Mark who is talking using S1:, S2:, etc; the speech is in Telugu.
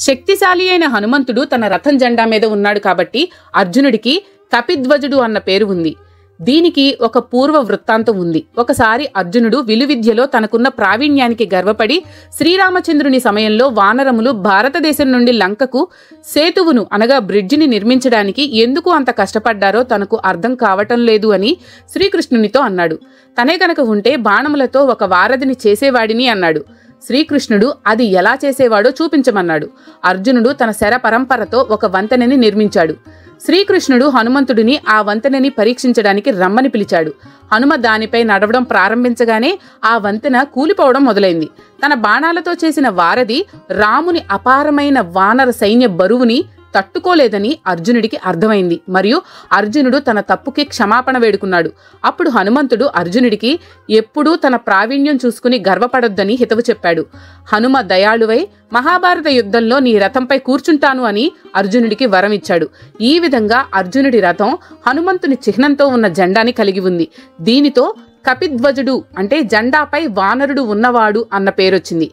S1: శక్తిశాలి అయిన హనుమంతుడు తన రథం జెండా మీద ఉన్నాడు కాబట్టి అర్జునుడికి కపిధ్వజుడు అన్న పేరు ఉంది. దీనికి ఒక పూర్వ వృత్తాంతం ఉంది. ఒకసారి అర్జునుడు విలువిద్యలో తనకున్న ప్రావీణ్యానికి గర్వపడి శ్రీరామచంద్రుని సమయంలో వానరములు భారతదేశం నుండి లంకకు సేతువును అనగా బ్రిడ్జిని నిర్మించడానికి ఎందుకు అంత కష్టపడ్డారో తనకు అర్థం కావటం లేదు అని శ్రీకృష్ణునితో అన్నాడు. తనే కనుక ఉంటే బాణములతో ఒక వారధిని చేసేవాడిని అన్నాడు. శ్రీకృష్ణుడు అది ఎలా చేసేవాడో చూపించమన్నాడు. అర్జునుడు తన శర పరంపరతో ఒక వంతెనని నిర్మించాడు. శ్రీకృష్ణుడు హనుమంతుడిని ఆ వంతెనని పరీక్షించడానికి రమ్మని పిలిచాడు. హనుమ దానిపై నడవడం ప్రారంభించగానే ఆ వంతెన కూలిపోవడం మొదలైంది. తన బాణాలతో చేసిన వారధి రాముని అపారమైన వానర సైన్య బరువుని తట్టుకోలేదని అర్జునుడికి అర్థమైంది. మరియు అర్జునుడు తన తప్పుకి క్షమాపణ వేడుకున్నాడు. అప్పుడు హనుమంతుడు అర్జునుడికి ఎప్పుడూ తన ప్రావీణ్యం చూసుకుని గర్వపడొద్దని హితవు చెప్పాడు. హనుమ దయాళువై మహాభారత యుద్ధంలో నీ రథంపై కూర్చుంటాను అని అర్జునుడికి వరం ఇచ్చాడు. ఈ విధంగా అర్జునుడి రథం హనుమంతుని చిహ్నంతో ఉన్న జెండాని కలిగి ఉంది. దీనితో కపిధ్వజుడు అంటే జెండాపై వానరుడు ఉన్నవాడు అన్న పేరొచ్చింది.